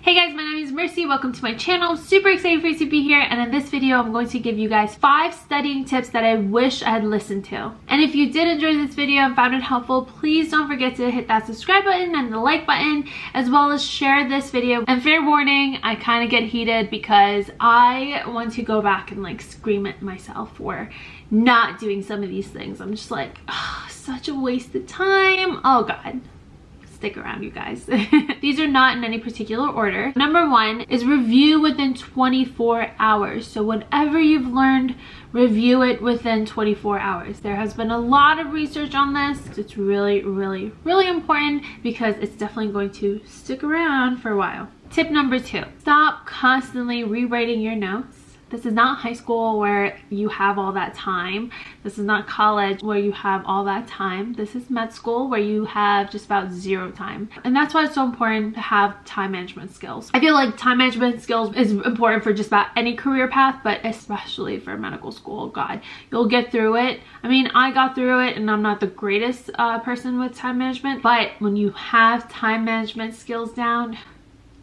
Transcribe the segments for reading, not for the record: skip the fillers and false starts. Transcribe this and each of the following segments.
Hey guys, my name is Mursi. Welcome to my channel. I'm super excited for you to be here, and in this video I'm going to give you guys 5 studying tips that I wish I had listened to. And if you did enjoy this video and found it helpful, please don't forget to hit that subscribe button and the like button, as well as share this video. And fair warning, I kind of get heated because I want to go back and like scream at myself for not doing some of these things. I'm just like, oh, such a waste of time. Oh god. Stick around, you guys. These are not in any particular order. Number 1 is review within 24 hours. So whatever you've learned, review it within 24 hours. There has been a lot of research on this. It's really important because it's definitely going to stick around for a while. Tip number 2, stop constantly rewriting your notes. This is not high school where you have all that time. This is not college where you have all that time. This is med school where you have just about 0 time. And that's why it's so important to have time management skills. I feel like time management skills is important for just about any career path, but especially for medical school. God, you'll get through it. I mean, I got through it and I'm not the greatest person with time management, but when you have time management skills down,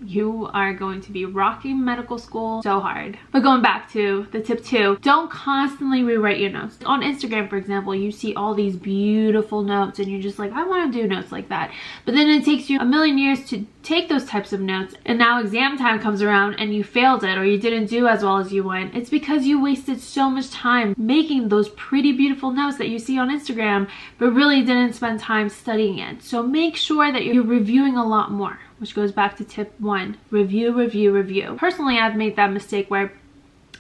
you are going to be rocking medical school so hard. But going back to the tip 2, don't constantly rewrite your notes. On Instagram, for example, you see all these beautiful notes and you're just like, I want to do notes like that. But then it takes you a million years to take those types of notes, and now exam time comes around and you failed it or you didn't do as well as you want. It's because you wasted so much time making those pretty beautiful notes that you see on Instagram, but really didn't spend time studying it. So make sure that you're reviewing a lot more, which goes back to tip 1, review. Personally, I've made that mistake where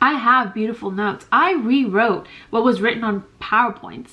I have beautiful notes. I rewrote what was written on PowerPoints.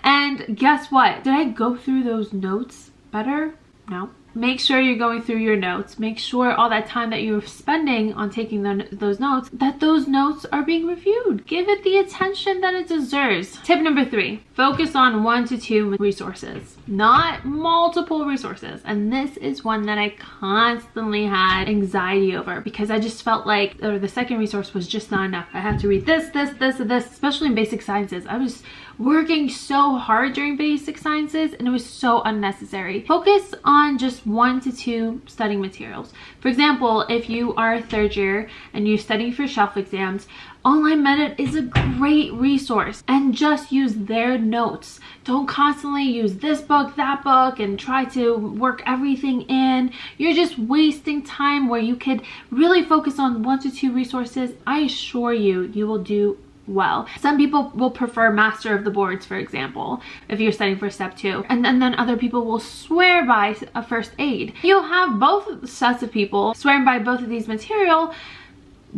And guess what? Did I go through those notes better? No. Make sure you're going through your notes. Make sure all that time that you're spending on taking those notes, that those notes are being reviewed. Give it the attention that it deserves. Tip number 3, focus on 1 to 2 resources, not multiple resources. And this is one that I constantly had anxiety over because I just felt like the second resource was just not enough. I had to read this, especially in basic sciences. I was working so hard during basic sciences and it was so unnecessary. Focus on just 1 to 2 studying materials. For example, if you are a 3rd year and you're studying for shelf exams, Online Med is a great resource, and just use their notes. Don't constantly use this book, that book, and try to work everything in. You're just wasting time where you could really focus on 1 to 2 resources. I assure you, you will do well. Some people will prefer master of the boards, for example, if you're studying for step 2, and then other people will swear by a first aid. You'll have both sets of people swearing by both of these material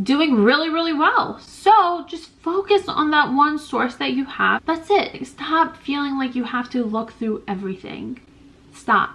doing really well. So just focus on that one source that you have. That's it. Stop feeling like you have to look through everything. Stop.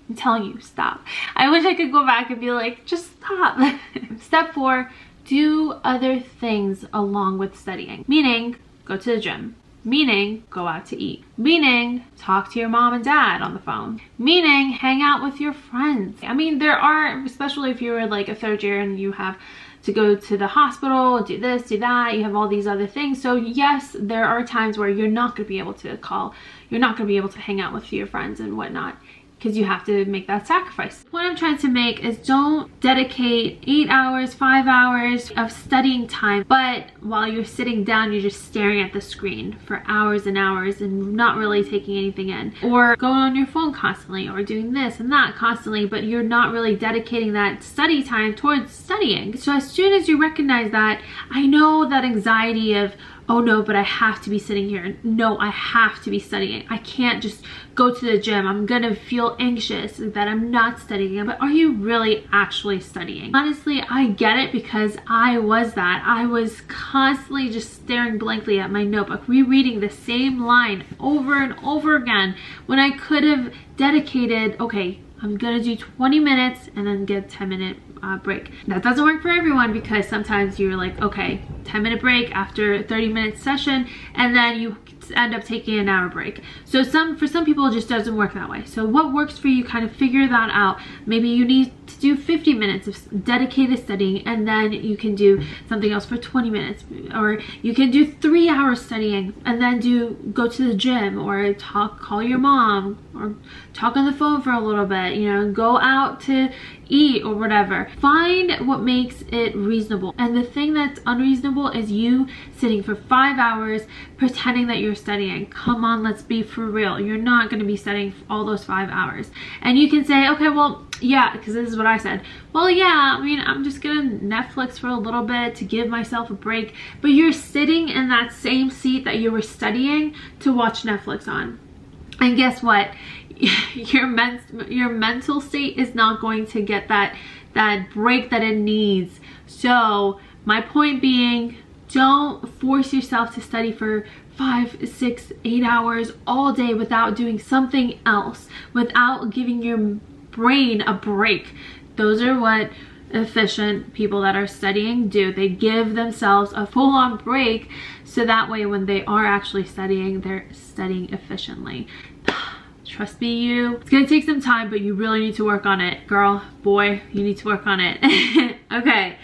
I'm telling you, stop. I wish I could go back and be like, just stop. Step 4, do other things along with studying. Meaning, go to the gym. Meaning, go out to eat. Meaning, talk to your mom and dad on the phone. Meaning, hang out with your friends. I mean, there are, especially if you're like a 3rd year and you have to go to the hospital, do this, do that, you have all these other things. So yes, there are times where you're not going to be able to call, you're not going to be able to hang out with your friends and whatnot, because you have to make that sacrifice. What I'm trying to make is don't dedicate 8 hours, 5 hours of studying time, but while you're sitting down, you're just staring at the screen for hours and hours and not really taking anything in. Or going on your phone constantly, or doing this and that constantly, but you're not really dedicating that study time towards studying. So as soon as you recognize that, I know that anxiety of, oh no, but I have to be sitting here. No, I have to be studying. I can't just go to the gym. I'm gonna feel anxious that I'm not studying. But are you really actually studying? Honestly, I get it because I was that. I was constantly just staring blankly at my notebook, rereading the same line over and over again when I could have dedicated, okay, I'm gonna do 20 minutes and then get a 10-minute break. That doesn't work for everyone because sometimes you're like, okay, 10-minute break after a 30-minute session, and then you end up taking an hour break. So for some people it just doesn't work that way. So what works for you, kind of figure that out. Maybe you need to do 50 minutes of dedicated studying, and then you can do something else for 20 minutes, or you can do 3 hours studying and then go to the gym, or call your mom, or talk on the phone for a little bit, you know, go out to eat or whatever. Find what makes it reasonable. And the thing that's unreasonable is you sitting for 5 hours pretending that you're studying. Come on, let's be for real. You're not going to be studying all those 5 hours. And you can say, okay, well, yeah, because this is what I said. Well, yeah, I mean, I'm just gonna Netflix for a little bit to give myself a break. But you're sitting in that same seat that you were studying to watch Netflix on. And guess what? Your mental state is not going to get that break that it needs. So my point being, don't force yourself to study for 5, 6, 8 hours all day without doing something else, without giving your brain a break. Those are what efficient people that are studying do. They give themselves a full-on break, so that way when they are actually studying, they're studying efficiently. Trust me, it's gonna take some time, but you really need to work on it. Girl, boy, you need to work on it. Okay,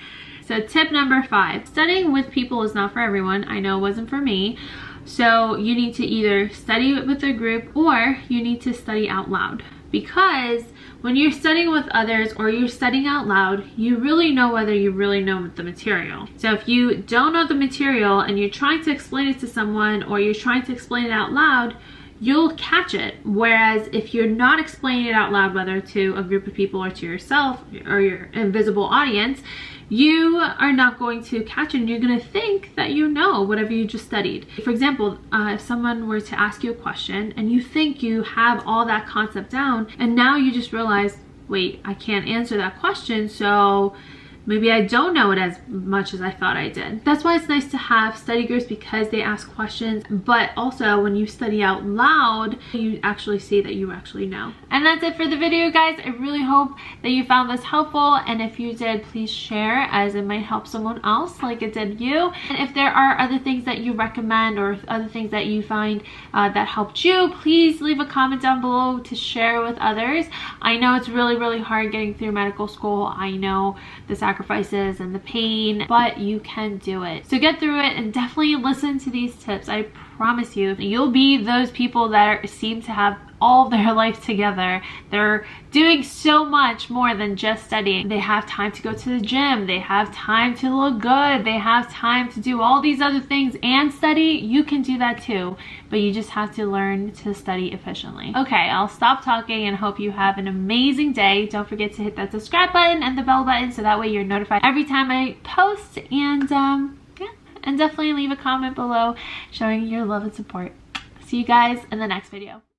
so tip number 5. Studying with people is not for everyone. I know it wasn't for me. So you need to either study with a group, or you need to study out loud. Because when you're studying with others or you're studying out loud, you really know whether you really know the material. So if you don't know the material and you're trying to explain it to someone, or you're trying to explain it out loud, you'll catch it. Whereas if you're not explaining it out loud, whether to a group of people or to yourself or your invisible audience, you are not going to catch it, and you're going to think that you know whatever you just studied. For example, if someone were to ask you a question and you think you have all that concept down, and now you just realize, wait, I can't answer that question, so maybe I don't know it as much as I thought I did. That's why it's nice to have study groups, because they ask questions, but also when you study out loud, you actually see that you actually know. And that's it for the video, guys. I really hope that you found this helpful, and if you did, please share, as it might help someone else like it did you. And if there are other things that you recommend, or other things that you find that helped you, please leave a comment down below to share with others. I know it's really, really hard getting through medical school. I know the sacrifices and the pain, but you can do it. So get through it, and definitely listen to these tips. I promise you, you'll be those people that seem to have all their life together. They're doing so much more than just studying. They have time to go to the gym. They have time to look good. They have time to do all these other things and study. You can do that too, but you just have to learn to study efficiently. Okay, I'll stop talking and hope you have an amazing day. Don't forget to hit that subscribe button and the bell button, so that way you're notified every time I post. And yeah, and definitely leave a comment below showing your love and support. See you guys in the next video.